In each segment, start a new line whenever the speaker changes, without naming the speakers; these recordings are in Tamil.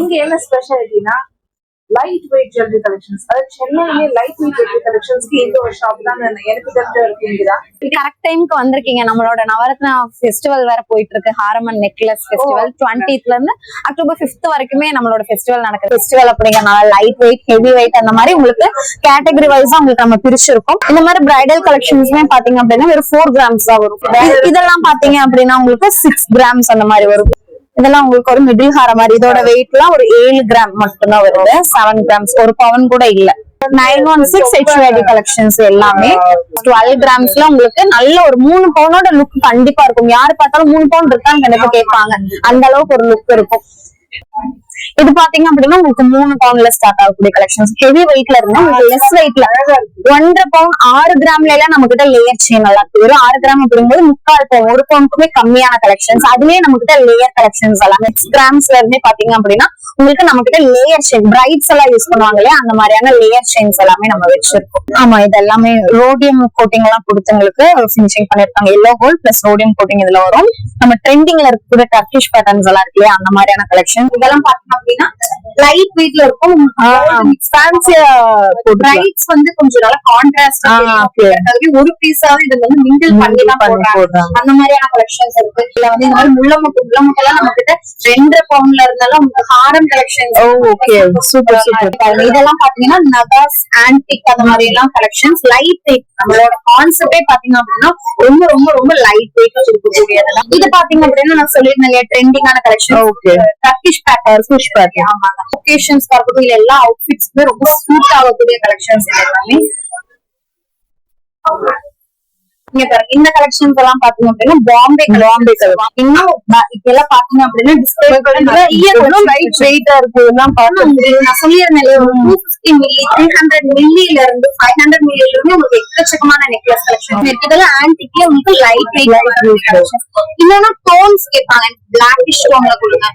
இங்க என்ன ஸ்பெஷாலிட்டினா லைட் வெயிட் ஜுவல்லரி கலெக்ஷன்ஸ். அதாவது சென்னையிலே லைட் வெயிட் ஜுவல்லரி கலெக்ஷன்ஸ்க்கு இந்த ஒரு ஷாப் தான் எனக்கு தெரிஞ்ச இருக்குங்கதான்.
கரெக்ட் டைம்க்கு வந்திருக்கீங்க. நம்மளோட நவரத்னா ஃபெஸ்டிவல் வேற போயிட்டு இருக்கு. ஹாரமன் நெக்லஸ் ஃபெஸ்டிவல் 20th இருந்து அக்டோபர் 5th வரைக்குமே நம்மளோட ஃபெஸ்டிவல் நடக்குது. ஃபெஸ்டிவல் அப்படிங்கறனால லைட் வெயிட், ஹெவி வெயிட் அந்த மாதிரி உங்களுக்கு கேட்டகரி வைஸா உங்களுக்கு நம்ம பிரிச்சிருக்கோம். இந்த மாதிரி பிரைடல் கலெக்ஷன்ஸ்மே பாத்தீங்க அப்படின்னா வெறும் 4 grams தான் வரும். இதெல்லாம் பாத்தீங்க அப்படின்னா உங்களுக்கு 6 grams அந்த மாதிரி வரும். இதெல்லாம் உங்களுக்கு ஒரு மிடில் ஹார மாதிரி. இதோட வெயிட் எல்லாம் ஒரு 7 gram மட்டும்தான் வருது. 7 grams, ஒரு பவன் கூட இல்ல. 916 HYD கலெக்ஷன்ஸ் எல்லாமே 12 gramsல உங்களுக்கு நல்ல ஒரு 3 பவுனோட லுக் கண்டிப்பா இருக்கும். யாரு பார்த்தாலும் 3 பவுன் இருக்கான்னு கண்டிப்பா கேட்பாங்க. அந்த அளவுக்கு ஒரு லுக் இருக்கும். இது பாத்தீங்க அப்படின்னா உங்களுக்கு 3 பவுன்ல ஸ்டார்ட் ஆகக்கூடிய கலெக்ஷன்ஸ். ஹெவி வெயிட்ல இருந்தா உங்களுக்கு லெஸ் வெயிட்ல 1.5 பவுன் 6 gramல எல்லாம் நம்ம கிட்ட லேயர் செயின் நல்லா இருக்கு. வெறும் 6 gram அப்படிங்கும்போது 3/4 பவுன், 1 பவுனுக்குமே கம்மியான கலெக்ஷன்ஸ். அதுலயே நம்ம கிட்ட லேயர் கலெக்ஷன்ஸ் எல்லாம் 6 gramsல இருந்தே பாத்தீங்க அப்படின்னா உங்களுக்கு நம்ம கிட்ட லேயர் செயின், பிரைட்ஸ் எல்லாம் யூஸ் பண்ணுவாங்க இல்லையா, அந்த மாதிரியான லேயர் செயின்ஸ் எல்லாமே நம்ம வச்சிருக்கோம். ஆமா, இது எல்லாமே ரோடியம் கோட்டிங் எல்லாம் கொடுத்து உங்களுக்கு பினிஷிங் பண்ணிருக்காங்க. Yellow gold plus rhodium coating இதுல வரும். நம்ம ட்ரெண்டிங்ல இருக்கக்கூடிய டர்க்கிஷ் பேட்டர்ன்ஸ் எல்லாம் இருக்கு இல்லையா, அந்த மாதிரியான கலெக்ஷன். இதெல்லாம் பாத்தீங்க அப்படின்னா லைட் வெயிட்ல இருக்கும். ஃபேன்சியா பிரைட்ஸ் வந்து கொஞ்சம் நல்லா கான்ட்ராஸ்ட் ஒரு பீஸாவே இது வந்து மிங்கிள் பண்ணி தான் போடுறாங்க. அந்த மாதிரியான கலெக்ஷன்ஸ் இருக்கு. இதுல வந்து இந்த மாதிரி முள்ளமுட்டு எல்லாம் நம்ம கிட்ட 2.5 பவுன்ல இருந்தாலும் ஹாரம் கலெக்ஷன்ஸ். Okay, super super. இதெல்லாம் பாத்தீங்கன்னா நகாஸ், ஆன்டிக் அந்த மாதிரி எல்லாம் கலெக்ஷன்ஸ். லைட் வெயிட், நம்மளோட கான்செப்டே பாத்தீங்க அப்படின்னா ரொம்ப ரொம்ப ரொம்ப லைட் வெயிட் இருக்கக்கூடியதெல்லாம். இது பாத்தீங்க அப்படின்னா நான் சொல்லியிருந்தேன் ட்ரெண்டிங்கான collection. Turkish pattern, fish pattern. ஆமாங்க, ஒகேஷன்ஸ் வரக்கூடிய இல்ல எல்லா அவுட்ஃபிட்ஸ்க்குமே ரொம்ப சூட் ஆகக்கூடிய கலெக்ஷன்ஸ் எல்லாமே. இங்க பாருங்க, இந்த கலெக்ஷன்ஸ் எல்லாம் பாத்தீங்க அப்படின்னா பாம்பே கலர். இன்னும் இதெல்லாம் பாத்தீங்க அப்படின்னா லைட் வெயிட்டா இருக்கு. இதெல்லாம் நான் சொல்லியிருந்தேன் 250 மில்லி, 300 மில்லில இருந்து 500 மில்லில இருந்து உங்களுக்கு எக்கச்சக்கமான நெக்லஸ் கலெக்ஷன். இதெல்லாம் ஆன்டிக்ல உங்களுக்கு லைட் வெயிட். இன்னொன்னு டோன்ஸ் கேட்பாங்க. பிளாக்கிஷ் டோன்ல கொடுங்க,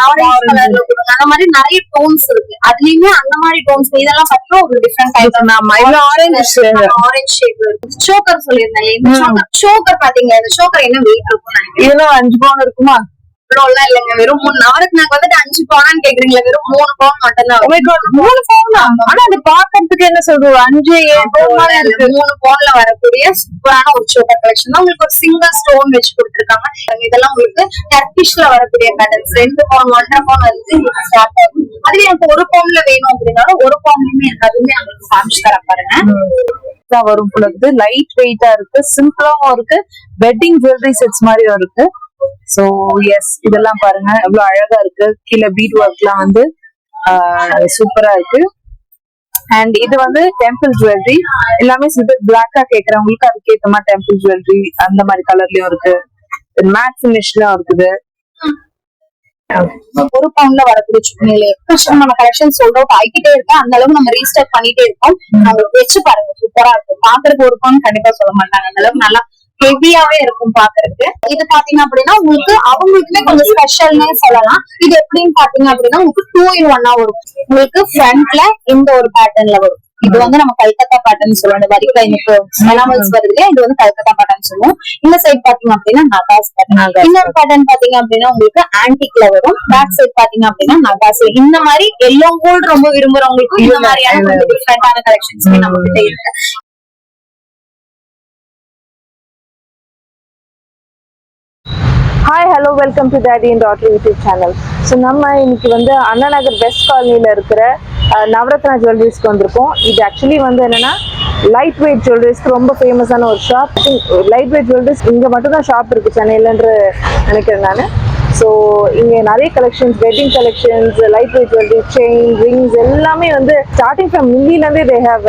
ஆரஞ்சு கலர்ல கொடுங்க. அந்த மாதிரி நிறைய டோன்ஸ் இருக்கு. அதுலயுமே அந்த மாதிரி டோன்ஸ் இதெல்லாம் பாத்தீங்கன்னா ஒரு different type. Orange shape choker சொல்லியிருந்தேன். சோக்கர் பாத்தீங்களா, இந்த சோக்கர் என்ன வெயிட் இருக்கும்? இதெல்லாம் 5 பவுன் இருக்குமா? இல்லங்க, வெறும் 3 நாளுக்கு நாங்க வந்து 5 பவுனான்னு கேக்குறீங்களா? வெறும் 3 பவுன் மட்டும் தான். 3 பவுனா? ஆனா அது பாக்கிறதுக்கு என்ன சொல்றோம், 5-7 பவுன் இருக்கு. 3 பவுன்ல வரக்கூடிய சூப்பரான ஒரு சோக்கர் கலெக்ஷன் தான். உங்களுக்கு ஒரு சிங்கிள் ஸ்டோன் வச்சு கொடுத்துருக்காங்க. இதெல்லாம் உங்களுக்கு டர்க்கிஷ்ல வரக்கூடிய பேட்டர்ன்ஸ். 2 பவுன் 1.5 பவுன் வந்து ஸ்டார்ட் ஆகும். அதுல எனக்கு 1 பவுன்ல வேணும் அப்படின்னாலும் 1 பவுன்லயுமே எனக்கு அதுவுமே நம்மளுக்கு காமிச்சு தர பாருங்க.
வரும் பொழுது லைட் வெயிட்டா இருக்கு, சிம்பிளாவும் இருக்கு, வெட்டிங் ஜுவல்லரி செட்ஸ் மாதிரியும் இருக்கு. சோ எஸ், இதெல்லாம் பாருங்க எவ்வளவு அழகா இருக்கு. கீழே பீட் ஒர்க் எல்லாம் வந்து சூப்பரா இருக்கு. அண்ட் இது வந்து டெம்பிள் ஜுவல்லரி. எல்லாமே சிம்பிள் பிளாக்கா கேக்குறவங்களுக்கு அதுக்கு ஏத்த மாதிரி டெம்பிள் ஜுவல்லரி அந்த மாதிரி கலர்லயும் இருக்கு. மேட் பினிஷ்லயும் இருக்குது.
1 பவுன்ல வரக்கூடிய சுக்குனில நம்ம கலெக்ஷன் சோல்ட் அவுட் ஆகிட்டே இருக்கு. அந்த அளவுக்கு நம்ம ரீஸ்டாக் பண்ணிட்டே இருக்கோம். உங்களுக்கு வச்சு பாருங்க, சூப்பரா இருக்கும். பாக்குறதுக்கு 1 பவுன் கண்டிப்பா சொல்ல மாட்டாங்க. அந்த அளவுக்கு நல்லா ஹெவியாவே இருக்கும் பாக்குறதுக்கு. இது பாத்தீங்க அப்படின்னா உங்களுக்கு அவங்களுக்குமே கொஞ்சம் ஸ்பெஷல்னே சொல்லலாம். இது எப்படின்னு பாத்தீங்க அப்படின்னா உங்களுக்கு 2 in 1 வரும். உங்களுக்கு ஃப்ரண்ட்ல இந்த ஒரு பேட்டர்ன்ல வரும். இது வந்து நம்ம கல்கத்தா பேட்டர்ன் சொல்லுவோம். வரிக்கா எனக்கு மெனாமல்ஸ் வருது இல்லையா, இது வந்து கல்கத்தா பேட்டர்ன் சொல்லுவோம். இந்த சைட் பாத்தீங்க அப்படின்னா நகாஸ் பேட்டர்ன். இன்னொரு பேட்டர்ன் பாத்தீங்க அப்படின்னா உங்களுக்கு ஆன்டிக்ல வரும். பேக் சைட் பாத்தீங்க அப்படின்னா நகாஸ். இந்த மாதிரி எல்லோ கோல்ட் ரொம்ப விரும்புறவங்களுக்கு இந்த மாதிரியான டிஃபரெண்டான கலெக்ஷன்ஸ் நம்ம கிட்ட இருக்கு.
Hi, hello, welcome to daddy and daughter YouTube channel. So நம்ம இன்னைக்கு வந்து அண்ணா நகர் வெஸ்ட் காலனியில் இருக்கிற நவரத்னா ஜுவல்லரிஸ்க்கு வந்திருக்கோம். இது ஆக்சுவலி வந்து என்னன்னா லைட் வெயிட் ஜுவல்லரிஸ்க்கு ரொம்ப ஃபேமஸான ஒரு ஷாப். லைட் வெயிட் ஜுவல்லரிஸ் இங்கே மட்டும் தான் ஷாப் இருக்குது சென்னையிலன்று நினைக்கிறேன் நான். ஸோ இங்கே நிறைய collections, wedding collections, light weight jewellery, chain, rings எல்லாமே வந்து ஸ்டார்டிங் ஃப்ரம் மில்லியிலேருந்தே they have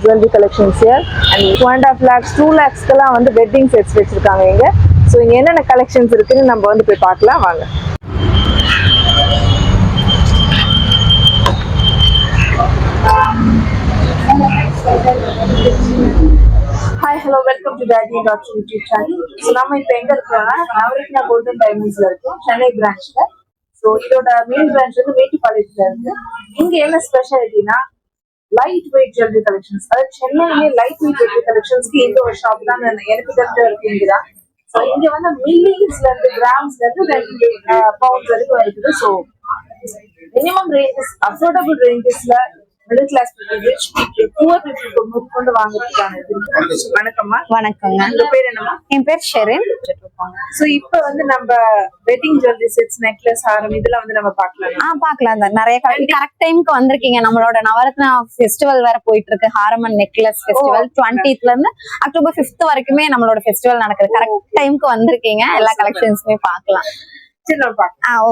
jewellery collections here. And 2.5 lakhs 2 lakhsக்கெல்லாம் வந்து வெட்டிங் செட்ஸ் வச்சுருக்காங்க இங்கே. ஸோ இங்கே என்னென்ன கலெக்ஷன்ஸ் இருக்குன்னு நம்ம வந்து போய் பார்க்கலாம் வாங்க. Hi, hello, welcome to daddy and daughter YouTube channel. So நம்ம இப்போ எங்க இருக்கோம்னா நவரத்னா கோல்டன் டைமண்ட்ஸ்ல இருக்கோம், சென்னை பிரான்ச்ல. ஸோ இதோட மெயின் பிரான்ச் வந்து மேட்டுப்பாளையத்துல இருக்கு. இங்க என்ன ஸ்பெஷாலிட்டினா லைட் வெயிட் ஜுவல்லரி கலெக்ஷன்ஸ். அதாவது சென்னையிலே லைட் வெயிட் ஜுவல்லரி கலெக்ஷன்ஸ்க்கு இந்த ஒரு ஷாப் தான் எனக்கு தெரிஞ்ச இருக்குங்கிறான். ஸோ இங்க வந்து மில்லியன்ஸ்ல இருந்து கிராம்ஸ்ல இருந்து 2 பவுண்ட்ஸ் வரைக்கும் இருக்குது. ஸோ மினிமம் ரேஞ்சஸ் அஃபோர்டபுள் ரேஞ்சஸ்ல middle class rich people poor people முதற்கொண்டு வாங்குறதுக்கான இது. வணக்கம்மா.
வணக்கங்க.
உங்க பேர் என்னம்மா?
என் பேர் ஷெரின்.
சோ இப்போ வந்து நம்ம வெட்டிங் ஜுவல்லரி செட்ஸ், நெக்லஸ், ஹாரம் இதெல்லாம் வந்து நம்ம பார்க்கலாம்.
பாக்கலாம் தான். நிறைய கரெக்ட் டைம்க்கு வந்திருக்கீங்க. நம்மளோட நவரத்னா ஃபெஸ்டிவல் வேற போயிட்டு இருக்கு. ஹாரம் அண்ட் நெக்லஸ் ஃபெஸ்டிவல் 20th இருந்து அக்டோபர் 5th வரைக்குமே நம்மளோட ஃபெஸ்டிவல் நடக்குது. கரெக்ட் டைம்க்கு வந்திருக்கீங்க. எல்லா கலெக்ஷன்ஸுமே பார்க்கலாம்.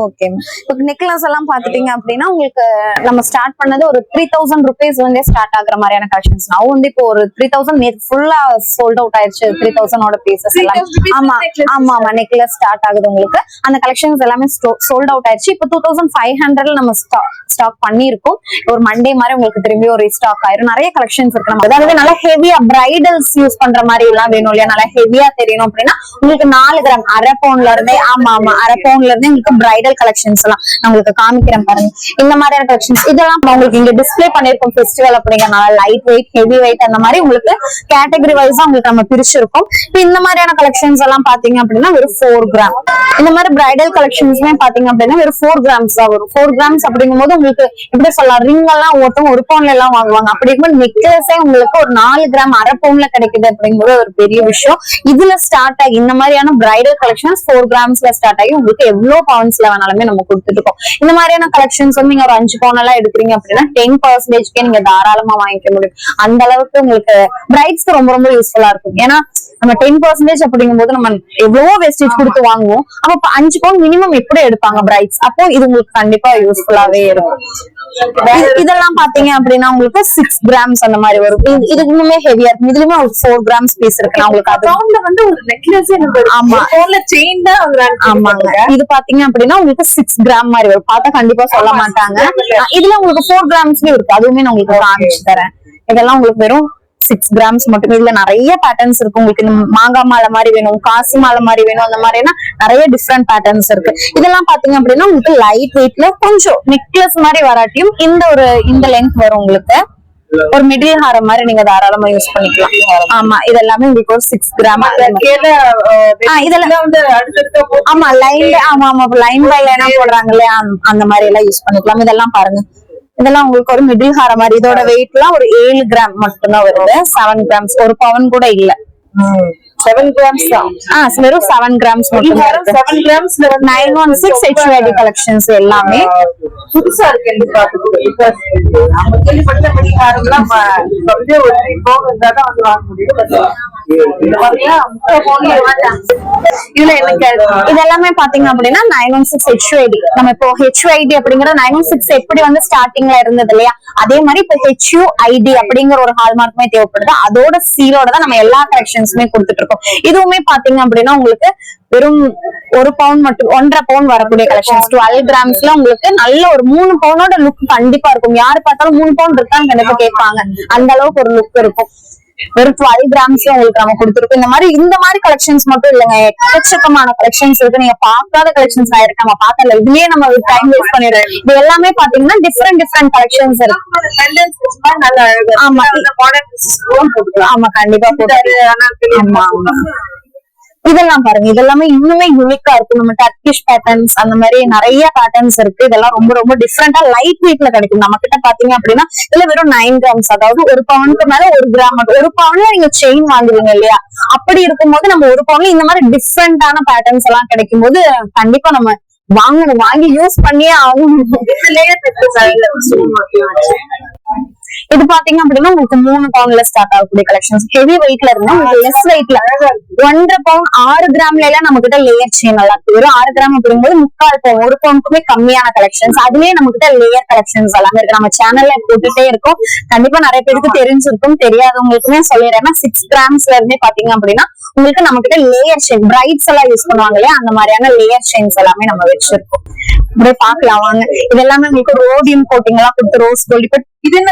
ஓகே. இப்போ நெக்லஸ் எல்லாம் பாத்துட்டீங்க அப்படின்னா உங்களுக்கு நம்ம ஸ்டார்ட் பண்ணது ஒரு 3000 rupees வந்து ஸ்டார்ட் ஆகுற மாதிரியான கலெக்ஷன்ஸ். நான் வந்து இப்போ ஒரு 3000 ஃபுல்லா சோல்ட் அவுட் ஆயிருச்சு. 3000 பீசஸ் எல்லாம். ஆமா ஆமா ஆமா நெக்லஸ் ஸ்டார்ட் ஆகுது உங்களுக்கு. அந்த கலெக்ஷன்ஸ் எல்லாமே சோல்ட் அவுட் ஆயிருச்சு. இப்போ 2500 நம்ம ஸ்டாக் பண்ணிருக்கோம். ஒரு மண்டே மாதிரி உங்களுக்கு திரும்பி ஒரு ரீஸ்டாக் ஆயிரும். நிறைய கலெக்ஷன்ஸ் இருக்கு. நம்ம அதாவது நல்லா ஹெவியா பிரைடல்ஸ் யூஸ் பண்ற மாதிரி எல்லாம் வேணும் இல்லையா? நல்லா ஹெவியா தெரியணும் அப்படின்னா உங்களுக்கு 4 கிராம் அரை பவுன்ல இருந்தே அரை பவுன்ல இருந்து உங்களுக்கு பிரைடல் கலெக்ஷன்ஸ் எல்லாம் நான் உங்களுக்கு காமிக்கிறேன் பாருங்க. இந்த மாதிரியான கலெக்ஷன்ஸ் இதெல்லாம் உங்களுக்கு இங்க டிஸ்பிளே பண்ணிருக்கோம். ஃபெஸ்டிவல் அப்படிங்கறனால லைட் வெயிட், ஹெவி வெயிட் அந்த மாதிரி உங்களுக்கு கேட்டகரி வைஸா உங்களுக்கு நம்ம பிரிச்சிருக்கோம். இப்போ இந்த மாதிரியான கலெக்ஷன்ஸ் எல்லாம் பாத்தீங்க அப்படின்னா வெறும் 4 கிராம். இந்த மாதிரி பிரைடல் கலெக்ஷன்ஸ்மே பாத்தீங்க அப்படின்னா வெறும் 4 கிராம்ஸ் தான் வரும். 4 கிராம்ஸ் அப்படிங்கும் போது உங்களுக்கு எப்படி சொல்லலாம், ரிங் எல்லாம் ஒருத்தவங்க ஒரு பவுன்ல எல்லாம் வாங்குவாங்க. அப்படி இருக்கும்போது நெக்லஸே உங்களுக்கு ஒரு 4 கிராம் அரை பவுன்ல கிடைக்குது அப்படிங்கும்போது ஒரு பெரிய விஷயம். இதுல ஸ்டார்ட் ஆகி இந்த மாதிரியான பிரைடல் கலெக்ஷன்ஸ் 4 கிராம்ஸ்ல ஸ்டார்ட் ஆகி உங்களுக்கு எவ்வளவு பவுன்ஸ்ல வேணாலுமே நம்ம கொடுத்துட்டு இருக்கோம். இந்த மாதிரியான கலெக்ஷன்ஸ் வந்து நீங்க ஒரு 5 பவுன் எல்லாம் எடுக்கிறீங்க அப்படின்னா 10% நீங்க தாராளமா வாங்கிக்க முடியும். அந்த அளவுக்கு உங்களுக்கு பிரைட்ஸ்க்கு ரொம்ப ரொம்ப யூஸ்ஃபுல்லா இருக்கும். ஏன்னா நம்ம 10% அப்படிங்கும் போது நம்ம எவ்வளவோ வேஸ்டேஜ் கொடுத்து வாங்குவோம். அப்ப 5 பவுன் மினிமம் எப்படி எடுப்பாங்க பிரைட்ஸ்? அப்போ இது உங்களுக்கு கண்டிப்பா யூஸ்ஃபுல்லாவே இருக்கும். இதெல்லாம் பாத்தீங்க அப்படின்னா உங்களுக்கு 6 கிராம்ஸ் அந்த மாதிரி வரும். இது இன்னுமே ஹெவியா இருக்கும். இதுலயுமே ஒரு 4 கிராம்ஸ் பீஸ் இருக்கு. உங்களுக்கு அது
வந்து ஒரு நெக்லஸ்.
ஆமா
செயின் தான்
ஆமாங்க. இது பாத்தீங்க அப்படின்னா உங்களுக்கு 6 கிராம் மாதிரி வரும். பார்த்தா கண்டிப்பா சொல்ல மாட்டாங்க. இதுல உங்களுக்கு 4 கிராம்ஸ்லயும் இருக்கு. அதுவுமே நான் உங்களுக்கு காமிச்சு தரேன். இதெல்லாம் உங்களுக்கு வெறும் 6 கிராம்ஸ் மட்டுமே. இதுல நிறைய பேட்டர்ன்ஸ் இருக்கு. உங்களுக்கு இந்த மாங்காய் மாலை மாதிரி வேணும், காசி மாலை மாதிரி வேணும், அந்த மாதிரினா நிறைய டிஃப்ரெண்ட் பேட்டர்ன்ஸ் இருக்கு. இதெல்லாம் பாத்தீங்க அப்படின்னா உங்களுக்கு லைட் வெயிட்ல கொஞ்சம் நெக்லஸ் மாதிரி வராட்டியும் இந்த லென்த் வரும். உங்களுக்கு ஒரு மிடில் ஹாரம் மாதிரி நீங்க தாராளமா யூஸ் பண்ணிக்கலாம். ஆமா இதெல்லாமே உங்களுக்கு ஒரு 6 கிராம். இதெல்லாம் வந்து ஆமா லைன் லைன் பை லைனா போடுறாங்க இல்லையா? அந்த மாதிரி எல்லாம் யூஸ் பண்ணிக்கலாம். இதெல்லாம் பாருங்க. இதெல்லாம் உங்களுக்கு ஒரு மிடில் ஹாரம் மாதிரி. இதோட வெயிட் எல்லாம் ஒரு 7 கிராம் மட்டும்தான் வருது. 7 கிராம்ஸ் ஒரு பவுன் கூட இல்ல.
7 கிராம்ஸ் தான்.
வெறும் 7 கிராம்ஸ் மட்டும்.
7 கிராம்ஸ்ல
916 HYD கலெக்ஷன்ஸ் எல்லாமே
புதுசா இருக்கு. நம்ம கேள்விப்பட்ட மணிகாரம்லாம் வந்து ஒரு 3 பவுன் இருந்தாதான் வந்து வாங்க முடியும்.
இதுல என்ன இதெல்லாமே பாத்தீங்க அப்படின்னா 916 HYD. நம்ம இப்போ HYD அப்படிங்கிற 916 எப்படி வந்து ஸ்டார்டிங்ல இருந்தது இல்லையா? அதே மாதிரி இப்போ HUID அப்படிங்கிற ஒரு ஹால்மார்க்குமே தேவைப்படுது. அதோட சீலோட தான் நம்ம எல்லா கலெக்ஷன்ஸுமே கொடுத்துட்டு இருக்கோம். இதுவுமே பாத்தீங்க அப்படின்னா உங்களுக்கு வெறும் 1 பவுன் மட்டும் 1.5 பவுன் வரக்கூடிய கலெக்ஷன்ஸ் 12 கிராம்ஸ்ல உங்களுக்கு நல்ல ஒரு 3 பவுனோட லுக் கண்டிப்பா இருக்கும். யாரு பார்த்தாலும் 3 பவுன் இருக்கான்னு கண்டிப்பா கேட்பாங்க. அந்த அளவுக்கு ஒரு லுக் இருக்கும். வெறும் 12 கிராம்ஸ்ல உங்களுக்கு நம்ம கொடுத்துருக்கோம். இந்த மாதிரி கலெக்ஷன்ஸ் மட்டும் இல்லைங்க, எக்கச்சக்கமான கலெக்ஷன்ஸ் இருக்கு. நீங்க பார்க்காத கலெக்ஷன்ஸ் ஆயிருக்கு. நம்ம பார்க்கல, இதுலயே நம்ம டைம் வேஸ்ட் பண்ணிடுறோம். இது எல்லாமே பாத்தீங்கன்னா டிஃப்ரெண்ட் கலெக்ஷன்ஸ் இருக்கு. ஆமா ஆமா கண்டிப்பா போட்டு. இதெல்லாம் பாருங்க. இதெல்லாமே இன்னுமே யூனிக்கா இருக்கும். நம்ம டர்கிஷ் பேட்டர்ன்ஸ் அந்த மாதிரி நிறைய பேட்டர்ன்ஸ் இருக்கு. இதெல்லாம் ரொம்ப ரொம்ப டிஃப்ரெண்டா லைட் வெயிட்ல கிடைக்கும். நம்ம கிட்ட பாத்தீங்க அப்படின்னா இதுல வெறும் 9 கிராம்ஸ், அதாவது 1 பவுனுக்கு மேல 1 கிராம் மட்டும். 1 பவுன்ல நீங்க செயின் வாங்குவீங்க இல்லையா? அப்படி இருக்கும்போது நம்ம 1 பவுன்ல இந்த மாதிரி டிஃப்ரெண்டான பேட்டர்ன்ஸ் எல்லாம் கிடைக்கும் போது கண்டிப்பா நம்ம வாங்கி யூஸ் பண்ணியே ஆகணும். இது பாத்தீங்க அப்படின்னா உங்களுக்கு 3 பவுன்ல ஸ்டார்ட் ஆகக்கூடிய கலெக்ஷன்ஸ். ஹெவி வெயிட்ல இருந்தா உங்களுக்கு லெஸ் வெயிட்ல 1.5 பவுன் 6 கிராம்ல எல்லாம் நம்ம கிட்ட லேயர் செயின் நல்லா இருக்கு. வெறும் 6 கிராம் அப்படிங்கும்போது 3/4 பவுன் 1 பவுனுக்குமே கம்மியான கலெக்ஷன்ஸ். அதுலயே நம்ம கிட்ட லேயர் கலெக்ஷன்ஸ் எல்லாமே இருக்கு. நம்ம சேனல்ல போட்டுட்டே இருக்கோம். கண்டிப்பா நிறைய பேருக்கு தெரிஞ்சிருக்கும். தெரியாதவங்களுக்குமே சொல்லிடுறேன். 6 கிராம்ஸ்ல இருந்தே பாத்தீங்க அப்படின்னா உங்களுக்கு நம்ம கிட்ட லேயர் செயின் பிரைட்ஸ் எல்லாம் யூஸ் பண்ணுவாங்க இல்லையா? அந்த மாதிரியான லேயர் செயின்ஸ் எல்லாமே நம்ம வச்சிருக்கோம். இப்படியே பாக்கலாம் வாங்க. இது எல்லாமே உங்களுக்கு ரோடியம் கோட்டிங் எல்லாம் கொடுத்து ரோஸ் கோல்ட். இப்ப
இது என்ன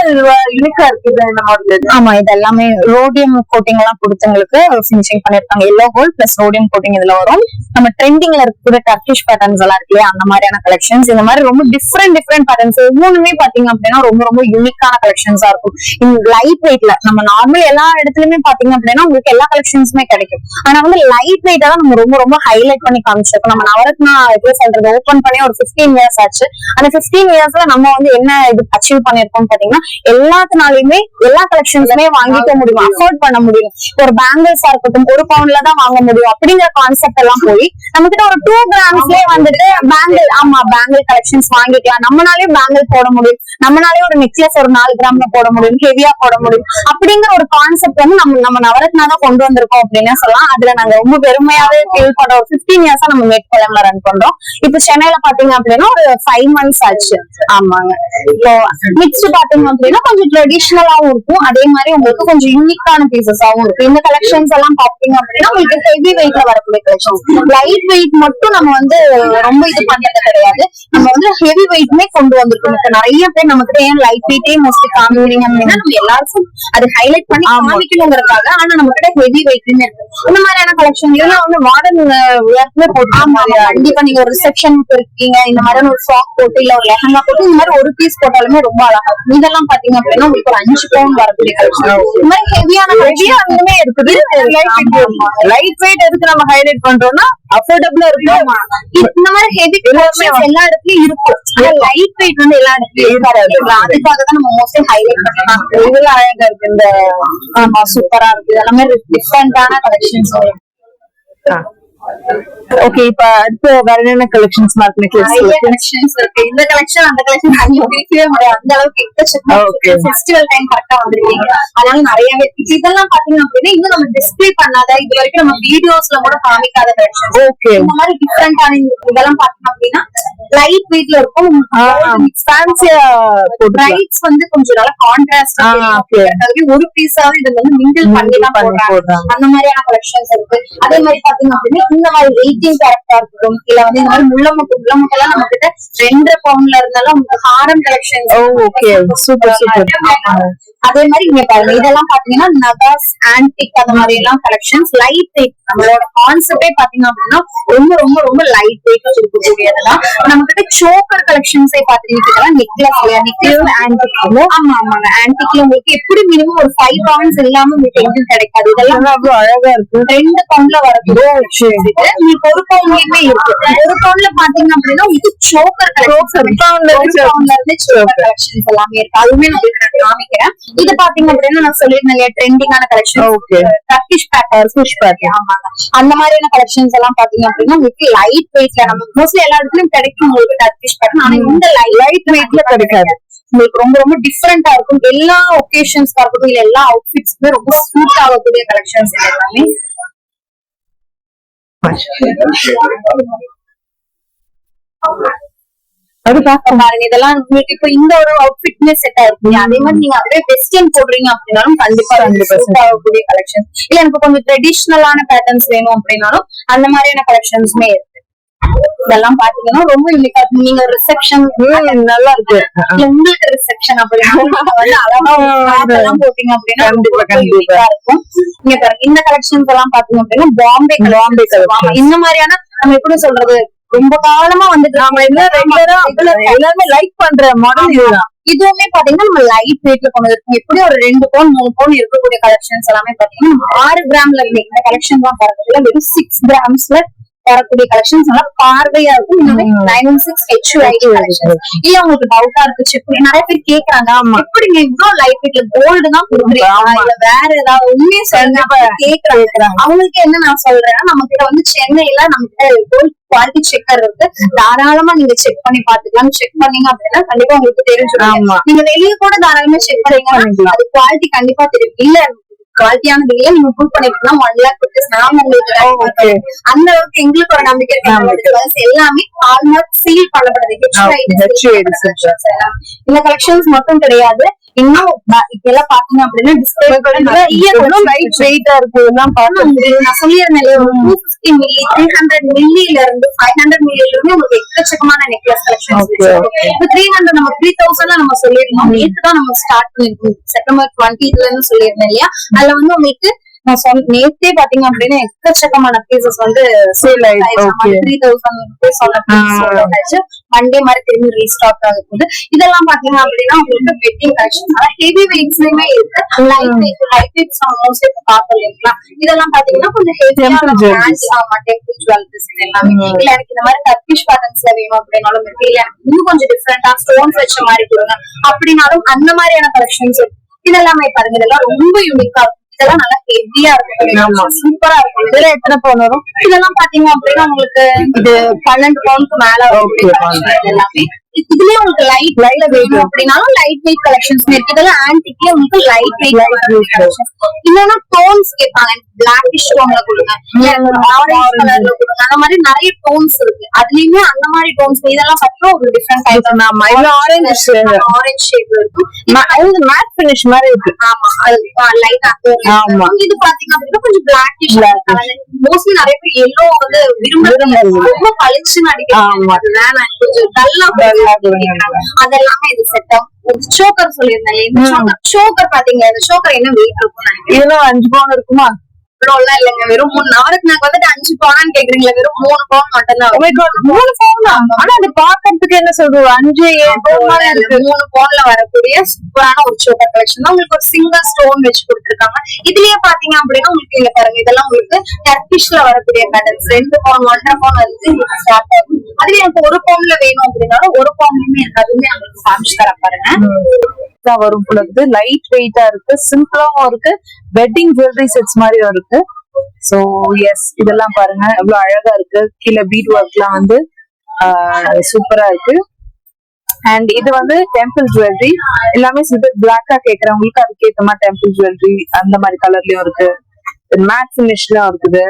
யூனிக்கா இருக்குது இந்த மாடல்?
ஆமா, இது எல்லாமே ரோடியம் கோட்டிங் எல்லாம் கொடுத்தவங்களுக்கு ஃபினிஷிங் பண்ணிருக்காங்க. Yellow gold plus rhodium coating இதுல வரும். நம்ம ட்ரெண்டிங்ல இருக்கக்கூடிய டர்க்கிஷ் பேட்டர்ன்ஸ் எல்லாம் இருக்கு இல்லையா, அந்த மாதிரியான கலெக்ஷன்ஸ். இந்த மாதிரி ரொம்ப டிஃப்ரெண்ட் பேட்டர்ன்ஸ் ஒவ்வொன்றுமே பாத்தீங்க அப்படின்னா ரொம்ப ரொம்ப யூனிக்கான கலெக்ஷன்ஸா இருக்கும். இந்த லைட் வெயிட்ல நம்ம நார்மல் எல்லா இடத்துலயுமே பாத்தீங்க அப்படின்னா உங்களுக்கு எல்லா கலெக்ஷன்ஸுமே கிடைக்கும். ஆனா வந்து லைட் வெயிட்டா தான் நம்ம ரொம்ப ரொம்ப ஹைலைட் பண்ணி காமிச்சிருக்கோம். நம்ம நவரத்னா எப்படி சொல்றது ஓபன் பண்ணி ஒரு 15 இயர்ஸ் ஆச்சு. அந்த 15 இயர்ஸ்ல நம்ம வந்து என்ன இது அச்சீவ் பண்ணிருக்கோம் பாத்தீங்கன்னா, எல்லாத்தினாலுமே எல்லா கலெக்ஷன்ஸுமே வாங்கிக்க முடியும், அஃபோர்ட் பண்ண முடியும். ஒரு பேங்கிள்ஸா இருக்கட்டும், ஒரு பவுண்ட்ல தான் வாங்க முடியும் அப்படிங்கிற கான்செப்ட் எல்லாம் போய் நம்ம கிட்ட ஒரு 2 கிராம்ஸ்லயே வந்துட்டு பேங்கிள், ஆமா பேங்கிள் கலெக்ஷன்ஸ் வாங்கிக்கலாம். நம்மளாலே பேங்கிள் போட முடியும், நம்மளாலே ஒரு நெக்லஸ் ஒரு 4 கிராம்ல போட முடியும், ஹெவியா போட முடியும் அப்படிங்கிற ஒரு கான்செப்ட் வந்து நம்ம நவரத்னா தான் கொண்டு வந்திருக்கோம் அப்படின்னு சொல்லலாம். அதுல நாங்க ரொம்ப பெருமையாவே ஃபீல் பண்றோம். ஒரு 15 இயர்ஸா நம்ம மேட்டுப்பாளையம்ல ரன் பண்றோம். இப்ப சென்னையில பாத்தீங்க அப்படின்னா ஒரு 5 months ஆச்சு. ஆமாங்க. இப்போ நெக்ஸ்ட் பாத்தீங்க அப்படின்னா கொஞ்சம் ட்ரெடிஷனலாவும் இருக்கும், அதே மாதிரி உங்களுக்கு கொஞ்சம் யூனிக்கான பீசஸாவும் இருக்கு. இந்த கலெக்ஷன்ஸ் எல்லாம் பாத்தீங்க அப்படின்னா உங்களுக்கு ஹெவி வெயிட்ல வரக்கூடிய கலெக்ஷன்ஸ். லைட் வெயிட் மட்டும் நம்ம வந்து ரொம்ப இது பண்றது கிடையாது, நம்ம வந்து ஹெவி வெயிட்மே கொண்டு வந்திருக்கோம். இப்ப நிறைய பேர் நமக்கு ஏன் லைட் வெயிட்டே மோஸ்ட்லி காமிக்கிறீங்க அப்படின்னா நம்ம எல்லாருக்கும் அது ஹைலைட் பண்ணி காமிக்கணுங்கிறதுக்காக. ஆனா நம்ம கிட்ட ஹெவி வெயிட்மே இருக்கு. இந்த மாதிரியான கலெக்ஷன் எல்லாம் வந்து மாடர்ன் வேர்ஸ்ல போட்டு கண்டிப்பா நீங்க ஒரு ரிசப்ஷன் இருக்கீங்க, இந்த மாதிரி ஒரு ஃப்ராக் போட்டு இல்ல ஒரு லெஹங்கா போட்டு இந்த மாதிரி ஒரு பீஸ் போட்டாலுமே ரொம்ப அழகா இருக்கும். இதெல்லாம் பாத்தீங்க அப்படின்னா உங்களுக்கு ஒரு 5 பவுண்ட் வரக்கூடிய கலெக்ஷன். இந்த மாதிரி ஹெவியான ஹெவியானுமே இருக்குது.
லைட் வெயிட் எதுக்கு நம்ம ஹைலைட் பண்றோம்னா அஃபோர்டபிளா இருக்கும்.
இந்த மாதிரி ஹெவி கலெக்ஷன்ஸ் எல்லா இடத்துலயும் இருக்கும், லைட் வெயிட் வந்து எல்லா இடத்துலயும் இருக்காது. அதுக்காக தான் நம்ம மோஸ்ட்லி ஹைலைட் பண்றோம்.
இதெல்லாம் அழகா இருக்கு. இந்த
ஆமா சூப்பரா இருக்கு. எல்லாமே டிஃபரெண்டான கலெக்ஷன்ஸ்.
ஓகே, இப்ப அடுத்து வேற என்ன கலெக்ஷன்ஸ்
கலெக்ஷன்ஸ் இருக்கு. இந்த கலெக்ஷன் அந்த கலெக்ஷன் பிரிக்கவே முடியாது, அந்த அளவுக்கு எக்கச்சக்கம். ஃபெஸ்டிவல் டைம் கரெக்டா வந்திருக்கீங்க, அதனால நிறையவே இதெல்லாம் பாத்தீங்க அப்படின்னா இன்னும் நம்ம டிஸ்பிளே பண்ணாத, இது வரைக்கும் நம்ம வீடியோஸ்ல கூட காமிக்காத கலெக்ஷன்.
ஓகே,
இந்த மாதிரி டிஃபரெண்டான இதெல்லாம் பாத்தீங்க அப்படின்னா லைட் வெயிட்ல இருக்கும். பிரைட்ஸ் வந்து கொஞ்சம் நல்லா கான்ட்ராஸ்ட் ஒரு பீஸாவே இது வந்து மிங்கிள் பண்ணி தான் போடுறாங்க. அந்த மாதிரியான கலெக்ஷன்ஸ் இருக்கு. அதே மாதிரி பாத்தீங்க அப்படின்னா இந்த மாதிரி 18 கேரக்டா இருக்கட்டும், இல்ல வந்து இந்த மாதிரி முள்ளமுட்டு எல்லாம் நம்ம கிட்ட 2.5 பவுண்ட்ல இருந்தாலும் உங்களுக்கு ஹாரம் கலெக்ஷன்ஸ்.
Okay, super super.
அதே மாதிரி இங்க பாருங்க, இதெல்லாம் பாத்தீங்கன்னா நகாஸ் ஆன்டிக் அந்த மாதிரி எல்லாம் கலெக்ஷன்ஸ். லைட் வெயிட் நம்மளோட கான்செப்டே பாத்தீங்க அப்படின்னா ரொம்ப ரொம்ப ரொம்ப லைட் வெயிட் இருக்கக்கூடியதுதான். நம்ம கிட்ட சோக்கர் கலெக்ஷன்ஸே பாத்தீங்கன்னா நெக்லஸ் ஆன்டிக். ஆமா ஆமாங்க, ஆன்டிக்ல உங்களுக்கு எப்படி மினிமம் ஒரு 5 பவுண்ட்ஸ் இல்லாம உங்களுக்கு எதுவும் கிடைக்காது. இதெல்லாம் அவ்வளவு அழகா இருக்கு. 2 பவுண்ட்ல வரது உங்களுக்கு 1 பவுண்ட்லயுமே இருக்கு. 1 பவுண்ட்ல பாத்தீங்க அப்படின்னா உங்களுக்கு சோக்கர் கலெக்ஷன்ஸ் எல்லாமே இருக்கு. அதுவுமே நான் காமிக்கிறேன். இது பாத்தீங்க அப்படின்னா நான் சொல்லியிருந்தேன் ட்ரெண்டிங்கான கலெக்ஷன், டர்க்கிஷ் பேட்டர்ன். ஆமாங்க, அந்த மாதிரியான கலெக்ஷன்ஸ் எல்லாம் பாத்தீங்க அப்படின்னா உங்களுக்கு லைட் வெயிட்ல நம்ம மோஸ்ட்லி எல்லா இடத்துலயும் கிடைக்கும் உங்களுக்கு டர்க்கிஷ் பேட்டர்ன். ஆனா இந்த லைட் வெயிட்ல கிடைக்காது, உங்களுக்கு ரொம்ப ரொம்ப டிஃபரெண்டா இருக்கும். எல்லா ஒகேஷன்ஸ்க்கு இருக்கட்டும் இல்ல எல்லா அவுட்ஃபிட்ஸ்க்குமே ரொம்ப சூட் ஆகக்கூடிய கலெக்ஷன்ஸ் எல்லாமே. பாருங்க, இதெல்லாம் உங்களுக்கு இப்ப இந்த ஒரு அவுட்ஃபிட்மே செட் ஆயிருக்கும். அதே மாதிரி நீங்க அதுவே வெஸ்டர்ன் போடுறீங்க அப்படின்னாலும் கண்டிப்பா சூட் ஆகக்கூடிய கலெக்ஷன். இல்ல எனக்கு கொஞ்சம் ட்ரெடிஷனலான பேட்டர்ன்ஸ் வேணும் அப்படின்னாலும் அந்த மாதிரியான கலெக்ஷன்ஸுமே இருக்கு. இதெல்லாம் பாத்தீங்கன்னா ரொம்ப யூனிக்கா இருக்கும். நீங்க ஒரு ரிசப்ஷன் நல்லா இருக்கு, இல்ல உங்களுக்கு ரிசப்ஷன் அப்படின்னா வந்து அழகா எல்லாம் போட்டீங்க அப்படின்னா யூனிக்கா இருக்கும். நீங்க பாருங்க, இந்த கலெக்ஷன்ஸ் எல்லாம் பாத்தீங்க அப்படின்னா பாம்பே இந்த மாதிரியான நம்ம எப்படி சொல்றது ரொம்ப காலமா வந்துட்டு எல்லாருமே லைக் பண்ற மாடல் இதுதான். இதுவுமே பாத்தீங்கன்னா நம்ம லைட் வெயிட்ல கொண்டு இருக்கோம். எப்படி ஒரு 2 பவுண்ட் 3 பவுண்ட் இருக்கக்கூடிய கலெக்ஷன்ஸ் எல்லாமே பாத்தீங்கன்னா 6 கிராம்ல இருந்து இந்த கலெக்ஷன் தான் பாருங்க. வெறும் 6 கிராம்ஸ்ல வரக்கூடிய கலெக்ஷன்ஸ் நல்லா பார்வையா இருக்கும். 916 HUID கலெக்ஷன். இல்ல உங்களுக்கு டவுட்டா இருக்கு, நிறைய பேர் கேக்குறாங்க எப்படி நீங்க இவ்வளவு லைட் வெயிட்ல கோல்டு தான் கொடுக்குறீங்க இல்ல வேற ஏதாவது உண்மையை சொல்லுங்க கேக்குறாங்க. அவங்களுக்கு என்ன நான் சொல்றேன்னா, நம்ம கிட்ட வந்து சென்னையில நம்ம கிட்ட கோல்ட் குவாலிட்டி செக்கர் இருக்கு, தாராளமா நீங்க செக் பண்ணி பாத்துக்கலாம். செக் பண்ணீங்க அப்படின்னா கண்டிப்பா உங்களுக்கு தெரிஞ்சிடும். நீங்க வெளியே கூட தாராளமா செக் பண்ணீங்கன்னா அது குவாலிட்டி கண்டிப்பா தெரியும். இல்ல குவாலிட்டியானது இல்ல நீங்க ப்ரூவ் பண்ணிருக்கீங்கன்னா 1 lakh rupees நாம உங்களுக்கு அந்த அளவுக்கு எங்களுக்கு ஒரு நம்பிக்கை இருக்கு. எல்லாமே ஹால்மார்க் சீல் பண்ணப்பட்டது. இந்த கலெக்ஷன்ஸ் மட்டும் கிடையாது, இன்னும் இதெல்லாம் பாத்தீங்க அப்படின்னா டிஸ்பிளே
லைட் வெயிட்டா இருக்கு இதெல்லாம்
நான் சொல்லியிருந்தேன் ஒரு 250 மில்லி 300 மில்லில இருந்து 500 மில்லில இருந்து உங்களுக்கு எக்கச்சக்கமான நெக்லஸ் கலெக்ஷன்ஸ் இப்போ 300 நம்ம 3000 நம்ம சொல்லியிருந்தோம். நேற்று தான் நம்ம ஸ்டார்ட் பண்ணிருக்கோம் செப்டம்பர் 20th இருந்து சொல்லியிருந்தேன் இல்லையா. அதுல வந்து உங்களுக்கு நான் நேத்தே பாத்தீங்க அப்படின்னா எக்கச்சக்கமான பீசஸ் வந்து சேல் ஆயிடுச்சு. 3000 rupees சொன்ன மண்டே மாதிரி திரும்பி ரீஸ்டாக் ஆக போகுது. இதெல்லாம் பாத்தீங்க அப்படின்னா உங்களுக்கு வெட்டிங் கலெக்ஷன் ஹெவி வெயிட்ஸ்லயுமே இருக்கு. லைட் வெயிட்ஸ் மோஸ்ட்லி பார்த்தோம் இல்லைங்களா. இதெல்லாம் பாத்தீங்கன்னா கொஞ்சம் டெம்பிள் ஜுவல்லரிஸ் எல்லாமே. இல்ல எனக்கு இந்த மாதிரி டர்க்கிஷ் பேட்டர்ன்ஸ்ல வேணும் அப்படின்னாலும் இல்ல எனக்கு இன்னும் கொஞ்சம் டிஃப்ரெண்டா ஸ்டோன்ஸ் வச்ச மாதிரி கொடுங்க அப்படின்னாலும் அந்த மாதிரியான கலெக்ஷன்ஸ் இதெல்லாமே பாருங்க. இதெல்லாம் ரொம்ப யூனிக்கா இருக்கும். இதெல்லாம் நல்லா ஹெவியா இருக்கும், சூப்பரா இருக்கும். இதெல்லாம் எத்தனை பவுன் வரும்? இதெல்லாம் பாத்தீங்க அப்படின்னா உங்களுக்கு இது 12 பவுனுக்கு மேல எல்லாமே. இதுலயே உங்களுக்கு லைட் வேணும் அப்படின்னாலும் லைட் வெயிட் கலெக்ஷன்ஸ் இருக்கு. இதெல்லாம் ஆன்டிக்ல உங்களுக்கு லைட் வெயிட் கலெக்ஷன்ஸ். இல்லன்னா டோன்ஸ் கேட்பாங்க, பிளாக்கிஷ் டோன்ல கொடுங்க, ஆரஞ்சு கலர்ல கொடுங்க. அந்த மாதிரி நிறைய டோன்ஸ் இருக்கு. அதுலயுமே அந்த மாதிரி டோன்ஸ் இதெல்லாம் பாத்தீங்கன்னா ஒரு டிஃபரெண்ட் டைப் ஆரஞ்சு ஷேப் இருக்கும். மேட் ஃபினிஷ் மாதிரி இருக்கு. ஆமா, அது லைட் ஆமா. இது பாத்தீங்க அப்படின்னா கொஞ்சம் பிளாக்கிஷ் மோஸ்ட்லி நிறைய பேர் எல்லோ வந்து விரும்புறது ரொம்ப பளிச்சுன்னு அடிக்கிறது வேணாம், கொஞ்சம் டல்லா அதெல்லாமே இது செட்டப். சோக்கர் சொல்லியிருந்தேன். சோக்கர் பாத்தீங்க, இந்த சோக்கர் என்ன வெயிட் இருக்கும்?
இதெல்லாம் 5 பவுன் இருக்குமா?
இல்ல இல்லங்க, வெறும் 3 நாளுக்கு நாங்க வந்துட்டு 5 பவுனான்னு கேக்குறீங்களா? வெறும் 3 பவுன் மட்டும் தான்.
3 பவுனா? ஆனா அது பாக்கிறதுக்கு என்ன சொல்றது 5-7 பவுன் இருக்கு.
3 பவுன்ல வரக்கூடிய சூப்பரான ஒரு சோக்கர் கலெக்ஷன் தான். உங்களுக்கு ஒரு சிங்கிள் ஸ்டோன் வச்சு கொடுத்துருக்காங்க. இதுலயே பாத்தீங்க அப்படின்னா உங்களுக்கு இங்க பாருங்க, இதெல்லாம் உங்களுக்கு டர்க்கிஷ்ல வரக்கூடிய பேட்டர்ன்ஸ். 2 பவுன் 1.5 பவுன் வந்து ஸ்டார்ட் ஆகும். அதுல எனக்கு 1 பவுன்ல வேணும் அப்படின்னாலும் 1 பவுன்லயுமே எனக்கு அதுவுமே நம்மளுக்கு காமிச்சு தர பாருங்க.
வரும் பொழுது லைட் வெயிட்டா இருக்கு, சிம்பிளாவும் இருக்கு, வெட்டிங் ஜுவல்லரி செட்ஸ் மாதிரி இருக்கு. சோ எஸ், இதெல்லாம் பாருங்க எவ்வளவு அழகா இருக்கு. கீழே பீட் ஒர்க் எல்லாம் வந்து சூப்பரா இருக்கு. அண்ட் இது வந்து டெம்பிள் ஜுவல்லரி. எல்லாமே சில பேர் பிளாக்கா கேக்குறவங்களுக்கு அதுக்கு ஏத்த மாதிரி டெம்பிள் ஜுவல்லரி அந்த மாதிரி கலர்லயும் இருக்கு. மேட் பினிஷ்லயும் இருக்குது.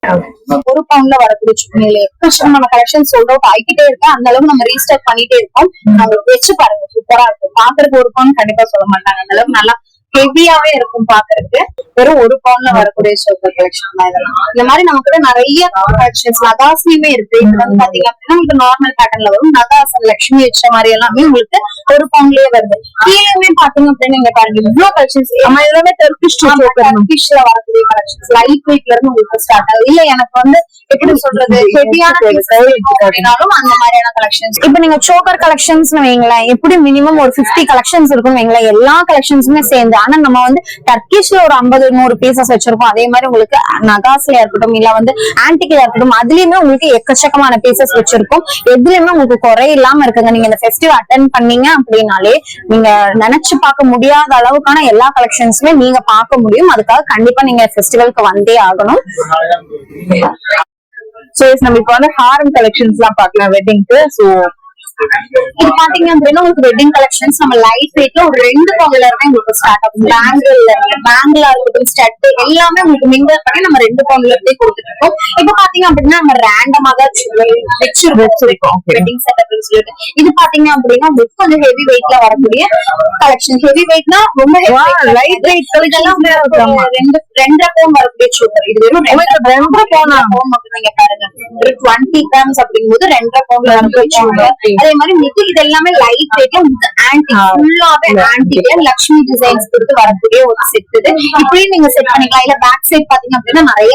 1 பவுன்ல வரக்கூடிய சுக்குனில எக்கச்சக்கமான கலெக்ஷன் சோல்ட் அவுட் ஆகிட்டே இருக்கு. அந்த அளவுக்கு நம்ம ரீஸ்டாக் பண்ணிட்டே இருக்கோம். உங்களுக்கு வச்சு பாருங்க, சூப்பரா இருக்கும். பாக்குறதுக்கு 1 பவுன் கண்டிப்பா சொல்ல மாட்டாங்க, அந்த அளவுக்கு நல்லா ஹெவியாவே இருக்கும் பாக்குறதுக்கு. வெறும் 1 பவுன்ல வரக்கூடிய சோக்கர் கலெக்ஷன் தான் இதெல்லாம். இந்த மாதிரி நமக்கு நிறைய கலெக்ஷன்ஸ் நகாஸ்லயுமே இருக்கு. இது வந்து பாத்தீங்க அப்படின்னா உங்களுக்கு நார்மல் பேட்டர்ன்ல வரும். நகாஸ் லட்சுமி வச்ச மாதிரி எல்லாமே உங்களுக்கு 1 பவுன்லயே வருது. கீழே பாத்தீங்க அப்படின்னா நீங்க பாருங்க இவ்வளவு கலெக்ஷன்ஸ். நம்ம எல்லாமே டர்க்கிஷ்ல வரக்கூடிய கலெக்ஷன்ஸ் லைட் வெயிட்ல இருந்து உங்களுக்கு ஸ்டார்ட் ஆகுது. இல்ல எனக்கு வந்து எப்படி சொல்றது ஹெவியான அப்படின்னாலும் அந்த மாதிரியான கலெக்ஷன்ஸ். இப்ப நீங்க சோக்கர் கலெக்ஷன்ஸ் வைங்களேன், எப்படி மினிமம் ஒரு 50 கலெக்ஷன்ஸ் இருக்கும் வைங்களேன், எல்லா கலெக்ஷன்ஸுமே சேர்ந்து. ஆனா நம்ம வந்து டர்க்கிஷ்ல ஒரு 50-100 பீசஸ் வச்சிருக்கோம். அதே மாதிரி உங்களுக்கு நகாஸ்ல இருக்கட்டும், இல்ல வந்து ஆன்டிக்ல இருக்கட்டும், அதுலயுமே உங்களுக்கு எக்கச்சக்கமான பீசஸ் வச்சிருக்கோம். எதுலயுமே உங்களுக்கு குறை இல்லாம இருக்குங்க. நீங்க இந்த ஃபெஸ்டிவல் அட்டென்ட் பண்ணீங்க அப்படின்னாலே நீங்க நினைச்சு பார்க்க முடியாத அளவுக்கான எல்லா கலெக்ஷன்ஸுமே நீங்க பார்க்க முடியும். அதுக்காக கண்டிப்பா நீங்க ஃபெஸ்டிவலுக்கு வந்தே ஆகணும்.
சோ நம்ம இப்ப வந்து ஹாரம் கலெக்ஷன்ஸ் எல்லாம் பாக்கலாம் வெட்டிங்க்கு. சோ
இது பாத்தீங்க அப்படின்னா உங்களுக்கு வெட்டிங் கலெக்ஷன்ஸ் நம்ம லைட் வெயிட்ல ஒரு 2 பவுன்ல இருந்து உங்களுக்கு ஸ்டார்ட் ஆகும். பேங்கிள் இருக்கட்டும், ஸ்டட் எல்லாமே உங்களுக்கு மிங்கிள் பண்ணி நம்ம 2 பவுன்ல இருந்தே கொடுத்துட்டு இருக்கோம். இப்ப பாத்தீங்க அப்படின்னா நம்ம ரேண்டமா தான் வச்சிருக்கோம் வெட்டிங் செட்டப் சொல்லிட்டு. இது பாத்தீங்க அப்படின்னா உங்களுக்கு கொஞ்சம் ஹெவி வெயிட்ல வரக்கூடிய கலெக்ஷன். ஹெவி வெயிட்னா ரொம்ப லைட் வெயிட் இதெல்லாம் 2.5 பவுன் வரக்கூடிய சூப்பர். இது வெறும் 2.5 பவுன் மட்டும் நீங்க பாருங்க. 20 கிராம்ஸ் அப்படிங்கும்போது 2.5 பவுன்ல வரக்கூடிய சூப்பர். அதே மாதிரி உங்களுக்கு இது எல்லாமே லைட் வெயிட்ல உங்களுக்கு ஆன்டிக் ஃபுல்லாவே ஆன்டிக்ல லட்சுமி டிசைன்ஸ் கொடுத்து வரக்கூடிய ஒரு செட். இது இப்படி நீங்க செட் பண்ணிக்கலாம். இல்ல பேக் சைடு பாத்தீங்க அப்படின்னா நிறைய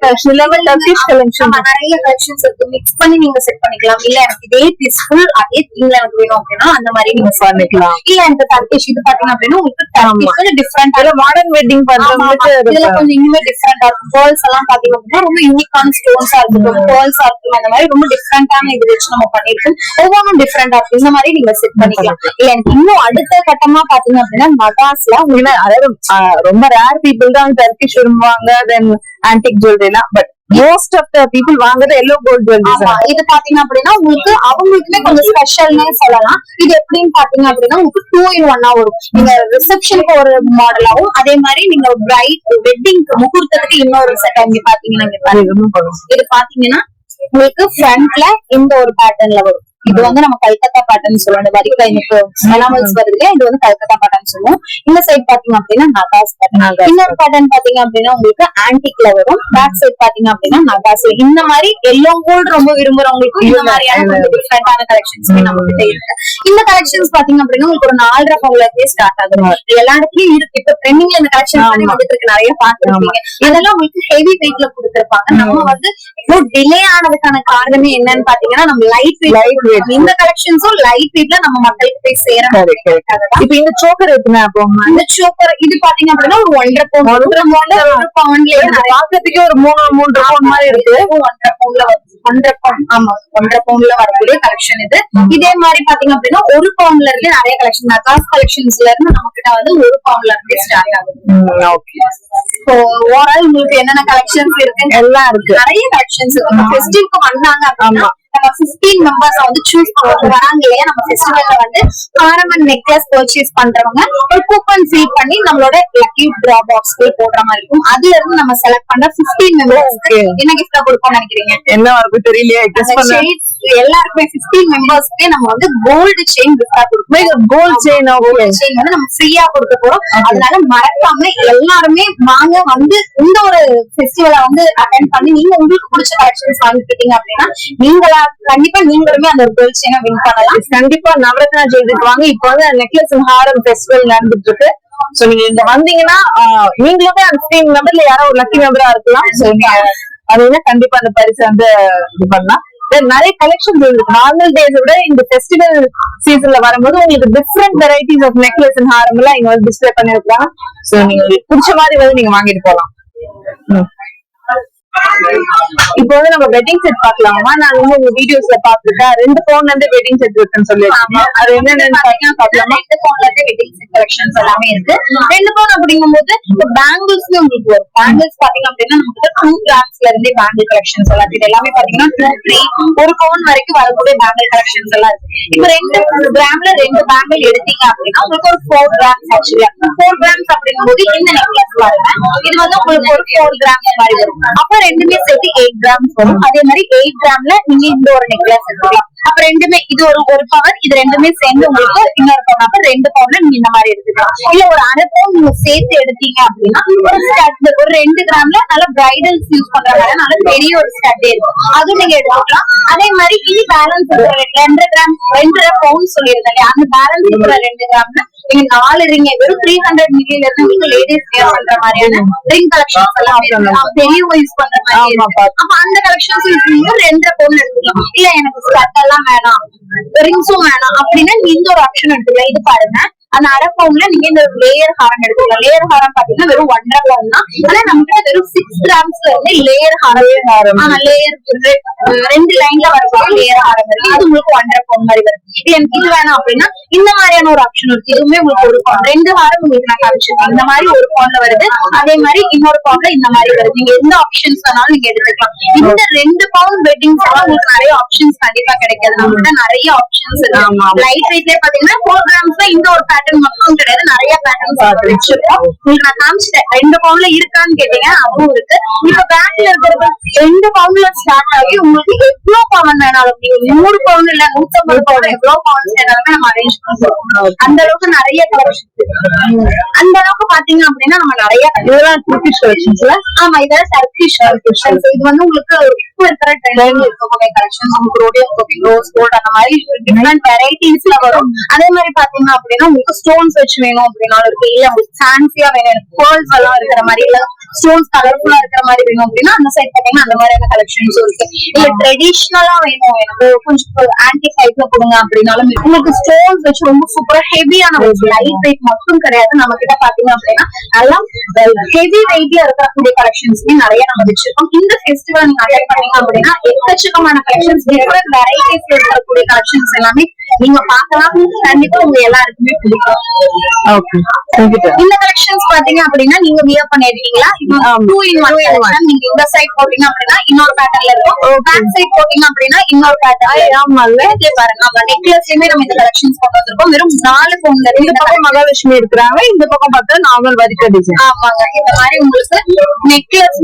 கலெக்ஷன் லெவல் டர்க்கிஷ் கலெக்ஷன் நிறைய கலெக்ஷன்ஸ் இருக்கு. மிக்ஸ் பண்ணி நீங்க செட் பண்ணிக்கலாம். இல்ல எனக்கு இதே பீஸ்ஃபுல் அதே தீம்ல எனக்கு வேணும் அப்படின்னா அந்த மாதிரி நீங்க பண்ணிக்கலாம். இல்ல எனக்கு டர்க்கிஷ் இது பாத்தீங்க அப்படின்னா உங்களுக்கு டர்க்கிஷ் டிஃபரெண்டா மாடர்ன் வெட்டிங் பண்றவங்களுக்கு இதுல கொஞ்சம் இன்னுமே டிஃபரெண்டா இருக்கும். பேர்ல்ஸ் எல்லாம் பாத்தீங்க அப்படின்னா ரொம்ப யூனிக்கான ஸ்டோன்ஸா இருக்கும், பேர்ல்ஸா இருக்கும். அந்த மாதிரி ரொம்ப டிஃபரெண்டான இது வச்சு நம்ம பண்ணிருக்கோம். ஒவ்வொன்றும் டிஃபரெண்டா இருக்கும். இந்த மாதிரி நீங்க செட் பண்ணிக்கலாம். இல்ல எனக்கு இன்னும் அடுத்த கட்டமா பாத்தீங்க அப்படின்னா நகாஸ்ல
அதாவது ரொம்ப ரேர் பீப்புள் தான் டர்க்கிஷ் விரும்புவாங்க, தென் ஆன்டிக் ஜுவல்லரி எல்லாம். But most of the people வாங்குறது எல்லோ கோல்ட் ஜுவல்லரி.
இது பாத்தீங்க அப்படின்னா உங்களுக்கு அவங்களுக்குமே கொஞ்சம் ஸ்பெஷல்னே சொல்லலாம். இது எப்படின்னு பாத்தீங்க அப்படின்னா உங்களுக்கு 2-in-1 வரும். நீங்க ரிசப்ஷனுக்கு ஒரு மாடலாவும், அதே மாதிரி நீங்க பிரைட் வெட்டிங் முகூர்த்தத்துக்கு இன்னொரு செட் இங்க பாத்தீங்கன்னா இது பாத்தீங்கன்னா உங்களுக்கு ஃப்ரண்ட்ல இந்த ஒரு பேட்டர்ன்ல வரும். இது வந்து நம்ம கல்கத்தா பேட்டர்ன் சொல்லுவோம். இந்த வரிக்கை எனாமல்ஸ் வருது இல்லையா, இது வந்து கல்கத்தா பேட்டர்ன் சொல்லுவோம். இந்த சைட் பாத்தீங்க அப்படின்னா நகாஸ் பேட்டர்ன். இன்னொரு பேட்டர்ன் பாத்தீங்க அப்படின்னா உங்களுக்கு ஆன்டிக்ல வரும். பேக் சைட் பாத்தீங்க அப்படின்னா நகாஸ். இந்த மாதிரி எல்லோ கோல்ட் ரொம்ப விரும்புறவங்களுக்கு இந்த மாதிரியான டிஃபரெண்டான கலெக்ஷன்ஸ் நம்ம கிட்ட இருக்கு. இந்த கலெக்ஷன்ஸ் பாத்தீங்க அப்படின்னா உங்களுக்கு ஒரு 4.5 பவுன்ல இருந்தே ஸ்டார்ட் ஆகுது. எல்லா இடத்துலயும் இருக்கு. இப்ப ட்ரெண்டிங்ல இந்த கலெக்ஷன் வந்துட்டு இருக்கு, நிறைய பாத்துருப்பீங்க. அதெல்லாம் உங்களுக்கு ஹெவி வெயிட்ல கொடுத்திருப்பாங்க. நம்ம வந்து இவ்வளவு டிலே ஆனதுக்கான காரணமே என்னன்னு பாத்தீங்கன்னா நம்ம லைட் வெயிட். இந்த கலெக்ஷன்ஸும் லைட் வெயிட்ல நம்ம மக்களுக்கு போய் சேர.
இப்ப இந்த சோக்கர் இருக்குங்க. அப்போ
இந்த சோக்கர் இது பாத்தீங்க அப்படின்னா ஒரு 1.5 பவுன், 1 பவுன்லயே
பாக்கிறதுக்கே ஒரு 3 பவுன் மாதிரி இருக்கு.
1.5 பவுன்ல 1.5 பவுன், ஆமா 1.5 பவுன்ல வரக்கூடிய கலெக்ஷன் இது. இதே மாதிரி பாத்தீங்க அப்படின்னா 1 பவுன்ல இருந்து நிறைய கலெக்ஷன் நகாஸ் கலெக்ஷன்ஸ்ல இருந்து நம்ம கிட்ட வந்து 1 பவுன்ல இருந்து ஸ்டார்ட் ஆகுது. சோ ஓவரால் உங்களுக்கு என்னென்ன கலெக்ஷன்ஸ் இருக்கு
எல்லாம் இருக்கு.
நிறைய கலெக்ஷன்ஸ் இருக்கு. ஃபெஸ்டிவல்க்கு வந்தாங்க அப்படின்னா நம்ம 15 மெம்பர்ஸ் வந்து சூஸ் பண்ணுவாங்க. வராங்க இல்லையா, நம்ம ஃபெஸ்டிவல்ல வந்து ஆரமன் நெக்லஸ் பர்ச்சேஸ் பண்றவங்க ஒரு கூப்பன் ஃபில் பண்ணி நம்மளோட லக்கி டிரா பாக்ஸ் போடுற மாதிரி இருக்கும். அதுல இருந்து நம்ம செலக்ட் பண்ண 15 மெம்பர்ஸ்க்கு என்ன கிஃப்டா கொடுப்போம்னு நினைக்கிறீங்க?
என்ன இருக்கு தெரியலையே.
எல்லாருக்குமே 15 மெம்பர்ஸ்க்கு நம்ம வந்து கோல்டு செயின் கிஃப்டா கொடுப்போம்.
கோல்ட் செயின்
வந்து நம்ம ஃப்ரீயா கொடுக்க போறோம். அதனால மறக்காம எல்லாருமே வாங்க, வந்து இந்த ஒரு ஃபெஸ்டிவலை வந்து அட்டெண்ட் பண்ணி நீங்க உங்களுக்கு பிடிச்ச கலெக்ஷன்ஸ் வாங்கிக்கிட்டீங்க அப்படின்னா கண்டிப்பா நீங்களுமே அந்த ஒரு கோல்ட் செயினை வின் பண்ணலாம்.
கண்டிப்பா நவரத்னா ஜுவல்லரிக்கு வாங்க. இப்ப வந்து நெக்லஸ் ஹாரம் ஃபெஸ்டிவல் நடந்துட்டு இருக்கு. சோ நீங்க இங்க வந்தீங்கன்னா நீங்களுமே அந்த 15 மெம்பர்ல யாரோ ஒரு லக்கி மெம்பரா இருக்கலாம். சோ நீங்க கண்டிப்பா அந்த பரிசு வந்து இது பண்ணலாம். நிறைய கலெக்ஷன்ஸ் இருக்கு. நார்மல் டேஸ் விட இந்த ஃபெஸ்டிவல் சீசன்ல வரும்போது உங்களுக்கு different varieties of necklace and haram எல்லாம் இங்க வந்து டிஸ்பிளே பண்ணிருக்காங்க. சோ நீங்க பிடிச்ச மாதிரி வந்து நீங்க வாங்கிட்டு போலாம். இப்போ வந்து நம்ம வெட்டிங் செட் பாக்கலாமா? நான் வந்து உங்க வீடியோஸ்ல பாத்துருக்கேன் 2 பவுன்ல இருந்து வெட்டிங் செட் இருக்குன்னு சொல்லிருக்கீங்க. அது என்னன்னு பாக்கலாமா?
2 பவுன்ல இருந்து வெட்டிங் செட் கலெக்ஷன்ஸ் எல்லாமே இருக்கு. 2 பவுன் அப்படிங்கும்போது இப்போ பேங்கிள்ஸ்ல உங்களுக்கு வரும். பேங்கிள்ஸ் பாத்தீங்க அப்படின்னா நமக்கு 2 கிராம்ஸ்ல இருந்தே பேங்கிள் கலெக்ஷன்ஸ் எல்லாம் இது எல்லாமே பாத்தீங்கன்னா 2, 3, 1 பவுன் வரைக்கும் வரக்கூடிய பேங்கிள் கலெக்ஷன்ஸ் எல்லாம் இருக்கு. இப்போ 2 கிராம்ல 2 பேங்கிள் எடுத்தீங்க அப்படின்னா உங்களுக்கு ஒரு 4 கிராம்ஸ் ஆக்சுவலி 4 கிராம்ஸ் அப்படிங்கும்போது இந்த நெக்லஸ் பாருங்க, இது வந்து உங்களுக்கு ஒரு 4 கிராம்ஸ் மாதிரி வரும். அப்ப ரெண்டுமே சேர்த்து 8 கிராம்ஸ் வரும். அதே மாதிரி 8 கிராம்ல நீங்க இந்த ஒரு நெக்லஸ் எடுக்கலாம். அப்ப ரெண்டுமே இது ஒரு பவர், இது ரெண்டுமே சேர்ந்து உங்களுக்கு இன்னொரு பவர். அப்ப 2 பவுன்ல நீங்க இந்த மாதிரி எடுத்துக்கலாம். இல்ல ஒரு 1/2 பவுன் நீங்க சேர்த்து எடுத்தீங்க அப்படின்னா ஒரு 2 கிராம்ல நல்ல பிரைடல்ஸ் யூஸ் பண்ற மாதிரி நல்ல பெரிய ஒரு ஸ்டட் இருக்கும், அதுவும் நீங்க எடுத்துக்கலாம். அதே மாதிரி இனி பேலன்ஸ் 2 கிராம் 2.5 பவுன் சொல்லியிருந்தாங்க. அந்த பேலன்ஸ் இருக்கிற 2 கிராம்ல நீங்க 4 ரிங் வெறும் 300 மில்லில இருந்து நீங்க லேடிஸ் வேர் பண்ற மாதிரியான ரிங் கலெக்ஷன்ஸ் எல்லாம் பெரியவங்க யூஸ் பண்ற மாதிரி. அப்ப அந்த கலெக்ஷன்ஸ் யூஸ் பண்ணி 2.5 பவுன் எடுத்துக்கலாம். இல்ல எனக்கு ஸ்டட் எல்லாம் வேணாம், ரிங்ஸும் வேணாம் அப்படின்னா நீங்க இந்த ஒரு ஆப்ஷன் எடுத்துக்கலாம். இது பாருங்க, அந்த 1/2 பவுன்ல நீங்க இந்த லேயர் ஹாரம் எடுத்துக்கலாம். லேயர் ஹாரம் பாத்தீங்கன்னா வெறும் 1.5 பவுன் தான். ஆனா நம்ம கிட்ட வெறும் 6 கிராம்ஸ்ல இருந்து லேயர் ஹாரம் லேயர் 2 லைன்ல வரக்கூடிய லேயர் ஹாரம் இருக்கு. அது உங்களுக்கு 1.5 பவுன் மாதிரி வருது. இல்ல எனக்கு இது வேணாம் அப்படின்னா இந்த மாதிரியான ஒரு ஆப்ஷன் இருக்கு. இதுவுமே உங்களுக்கு 1 பவுன் 2 ஹாரம் உங்களுக்கு நான் காமிச்சிருக்கேன். இந்த மாதிரி 1 பவுன்ல வருது, அதே மாதிரி இன்னொரு பவுன்ல இந்த மாதிரி வருது. நீங்க எந்த ஆப்ஷன்ஸ் வேணாலும் நீங்க எடுத்துக்கலாம். இந்த 2 பவுன் வெட்டிங்ஸ் எல்லாம் உங்களுக்கு நிறைய ஆப்ஷன்ஸ் கண்டிப்பா கிடைக்காது. நம்ம கிட்ட நிறைய ஆப்ஷன்ஸ் இருக்கு. லைட் வெயிட்லயே பாத்தீங்கன்னா 4 கிராம்ஸ்ல இந்த ஒரு பேட்டர்ன் மட்டும் கிடையாது, நிறைய பேட்டர்ன்ஸ் வச்சிருக்கோம். உங்களுக்கு நான் காமிச்சிட்டேன். 2 பவுன்ல இருக்கான்னு கேட்டீங்க, அதுவும் இருக்கு. இப்ப பேக்ல இருக்கிறது 2 பவுன்ல ஸ்டார்ட் ஆகி உங்களுக்கு எவ்வளவு பவுன் வேணாலும் நீங்க 100 பவுன் இல்ல 150 பவுன் எவ்வளவு பவுன்ஸ் வேணாலுமே நம்ம அரேஞ்ச் பண்ணுவோம். அந்த அளவுக்கு நிறைய கலெக்ஷன். அந்த அளவுக்கு பாத்தீங்க அப்படின்னா நம்ம நிறைய இதெல்லாம் டர்க்கிஷ் கலெக்ஷன்ஸ்ல. ஆமா, இதெல்லாம் டர்க்கிஷ் கலெக்ஷன்ஸ். இது வந்து உங்களுக்கு இப்போ இருக்கிற ட்ரெண்ட்ல இருக்கக்கூடிய கலெக்ஷன்ஸ். உங்களுக்கு ரோஸ் கோல்ட் அந்த மாதிரி டிஃபரெண்ட் வெரைட்டிஸ்ல வரும். அதே மாதிரி பாத்தீங்க அப்படின்னா உங்களுக்கு ஸ்டோன்ஸ் வச்சு வேணும் அப்படின்னாலும் இருக்கு. இல்ல உங்களுக்கு ஃபேன்சியா வேணும், பேர்ல்ஸ் எல்லாம் இருக்கிற மாதிரி, இல்ல ஸ்டோன்ஸ் கலர்ஃபுல்லா இருக்கிற மாதிரி வேணும் அப்படின்னா அந்த சைட் பாத்தீங்கன்னா அந்த மாதிரியான கலெக்ஷன்ஸ் இருக்கு. இல்ல ட்ரெடிஷனலா வேணும், எனக்கு கொஞ்சம் ஆன்டிக் டைப்ல கொடுங்க அப்படின்னாலும் உங்களுக்கு ஸ்டோன்ஸ் வச்சு ரொம்ப சூப்பரா ஹெவியான லைட் வெயிட் மட்டும் கிடையாது. நம்ம கிட்ட பாத்தீங்க அப்படின்னா நல்லா ஹெவி வெயிட்ல இருக்கக்கூடிய கலெக்ஷன்ஸ்மே நிறைய நம்ம வச்சிருக்கோம். இந்த ஃபெஸ்டிவல் நீங்க அட்டெண்ட் பண்ணீங்க அப்படின்னா எக்கச்சக்கமான கலெக்ஷன்ஸ், டிஃபரெண்ட் வெரைட்டிஸ்ல இருக்கக்கூடிய கலெக்ஷன்ஸ் எல்லாமே நீங்க பார்க்கலாம், கண்டிப்பா உங்க எல்லாருக்குமே பிடிக்கும்.
ஓகே.
இந்த கலெக்ஷன்ஸ் பாத்தீங்க அப்படின்னா நீங்க வியர் பண்ணிருக்கீங்களா? 2-in-1 collection. நீங்க இந்த சைட் போட்டீங்க அப்படின்னா இன்னொரு பேட்டர்ன்ல இருக்கும், பேக் சைட் போட்டீங்க அப்படின்னா இன்னொரு பேட்டர்ன்.
ஆமால
பாருங்க, நம்ம நெக்லஸ்லயுமே நம்ம இந்த கலெக்ஷன்ஸ் கொண்டு வந்திருக்கோம். வெறும் 4 பவுன்ல
இந்த பக்கம் மகாலட்சுமி இருக்கிறாங்க, இந்த பக்கம் பார்த்தா நார்மல் வரிக்க டிசைன்.
ஆமாங்க. இந்த மாதிரி உங்களுக்கு நெக்லஸ்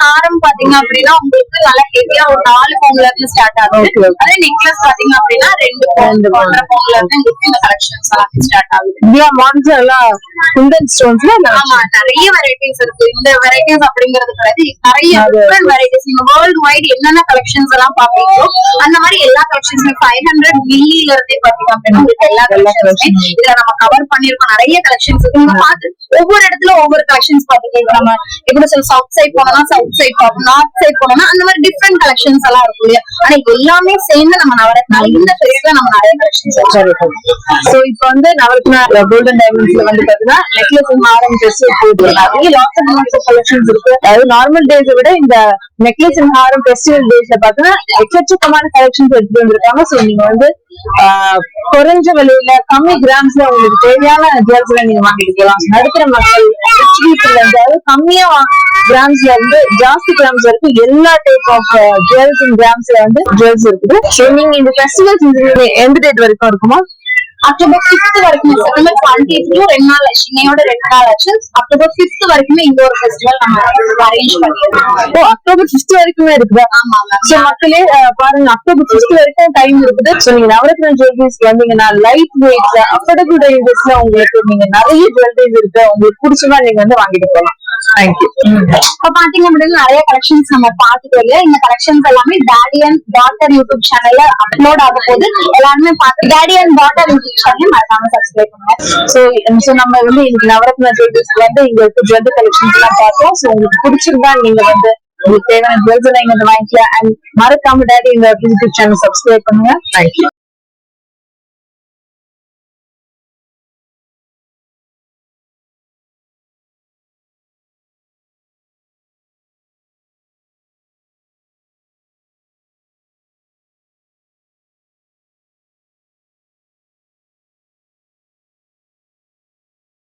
ஹாரம் பாத்தீங்க அப்படின்னா உங்களுக்கு நல்லா ஹெவியா ஒரு 4 பவுன்ல இருந்து ஸ்டார்ட் ஆகுது. அதே நெக்லஸ் பாத்தீங்க அப்படின்னா 2 பவுன் 1.5 பவுன்ல இருந்து உங்களுக்கு இந்த கலெக்ஷன்ஸ் எல்லாம் ஸ்டார்ட் ஆகுது.
மாடல்ஸ் எல்லாம் குந்தன் ஸ்டோன்ஸ்ல
ஆமா, நிறைய வெரைட்டிஸ் இருக்கு. இந்த வெரைட்டிஸ் அப்படிங்கிறது கிடையாது, நிறைய டிஃபரெண்ட் வெரைட்டிஸ். நீங்க வேர்ல்ட் வைட் என்னென்ன கலெக்ஷன்ஸ் எல்லாம் பாப்பீங்களோ அந்த மாதிரி எல்லா கலெக்ஷன்ஸுமே 500 மில்லில இருந்தே பாத்தீங்க அப்படின்னா உங்களுக்கு எல்லா கலெக்ஷன்ஸுமே இதுல நம்ம கவர் பண்ணிருக்கோம். நிறைய கலெக்ஷன்ஸ் இருக்கு. நீங்க பார்த்து ஒவ்வொரு இடத்துல ஒவ்வொரு கலெக்ஷன்ஸ் பாத்துட்டு நம்ம எப்படி சொல்ல, சவுத் சைட் போனோம்னா சவுத் சைட் பார்ப்போம், நார்த் சைட் போனோம்னா அந்த மாதிரி டிஃபரெண்ட் கலெக்ஷன்ஸ் எல்லாம் இருக்கு. ஆனா எல்லாமே சேர்ந்து நம்ம நவரத்னால இந்த ஃபேஸ்ல நம்ம நிறைய கலெக்ஷன்ஸ் வச்சிருக்கோம்.
சோ இப்போ வந்து நவரத்னா கோல்டன் டைமண்ட்ஸ்ல வந்து பாத்தீங்கன்னா நெக்லஸ் ஹாரம் ஃபெஸ்டிவல் போகுது. நிறைய லாட்ஸ் ஆஃப் கலெக்ஷன்ஸ் இருக்கு. அதாவது நார்மல் டேஸை விட இந்த நெக்லஸ் அண்ட் ஹாரம் ஃபெஸ்டிவல் டேஸ்ல பாத்தீங்கன்னா எக்கச்சக்கமான கலெக்ஷன்ஸ் எடுத்துட்டு வந்திருக்காங்க. சோ நீங்க வந்து குறைஞ்ச விலையில கம்மி கிராம்ஸ்ல உங்களுக்கு தேவையான ஜுவல்ஸ் எல்லாம் நீங்க வாங்கிட்டு போகலாம். நடுத்தர மக்கள் அதாவது கம்மியா கிராம்ஸ்ல இருந்து ஜாஸ்தி கிராம்ஸ் வரைக்கும் எல்லா டைப் ஆஃப் ஜுவல்ஸ் அண்ட் கிராம்ஸ்ல வந்து ஜுவல்ஸ் இருக்குது. சோ நீங்க இந்த ஃபெஸ்டிவல் சீசன் எந்த டேட் வரைக்கும் இருக்குமா?
அக்டோபர் 5th வரைக்கும், செப்டம்பர் 20th 2 நாள் ஆச்சு, இன்னையோட 2 நாள் ஆச்சு. அக்டோபர் 5th வரைக்குமே இந்த ஒரு ஃபெஸ்டிவல் நம்ம அரேஞ்ச் பண்ணிருக்கோம்.
அக்டோபர் 5th வரைக்குமே இருக்குதா?
ஆமா.
சோ மக்களே பாருங்க, அக்டோபர் 5th வரைக்கும் டைம் இருக்குது. சோ நீங்க நவரத்னா ஜுவல்லரிஸ்க்கு வந்தீங்கன்னா லைட் வெயிட்ல அஃபோர்டபிள் ரேஞ்சஸ்ல உங்களுக்கு நீங்க நிறைய ஜுவல்லரிஸ் இருக்கு. உங்களுக்கு பிடிச்சதா நீங்க வந்து வாங்கிட்டு போகலாம். தேங்க்யூ.
இப்ப பாத்தீங்க அப்படின்னா நிறைய கலெக்ஷன்ஸ் நம்ம பாத்துட்டு இல்லையா, இந்த கலெக்ஷன்ஸ் எல்லாமே டாடி அண்ட் டாட்டர் யூடியூப் சேனல்ல அப்லோட் ஆக போது எல்லாருமே பார்த்து daddy and daughter YouTube channel மறக்காம சப்ஸ்கிரைப் பண்ணுங்க.
சோ நம்ம வந்து இன்னைக்கு நவரத்னா ஜுவல்லரிஸ்க்கு வந்து இங்க இருக்க ஜுவல்லரி கலெக்ஷன்ஸ் எல்லாம் பார்த்தோம். சோ உங்களுக்கு பிடிச்சிருந்தா நீங்க வந்து உங்களுக்கு தேவையான ஜுவல்ஸ் எல்லாம் இங்க வாங்கிக்கலாம். அண்ட் மறக்காம டாடி இந்த யூடியூப் சேனல் சப்ஸ்கிரைப் பண்ணுங்க. தேங்க்யூ.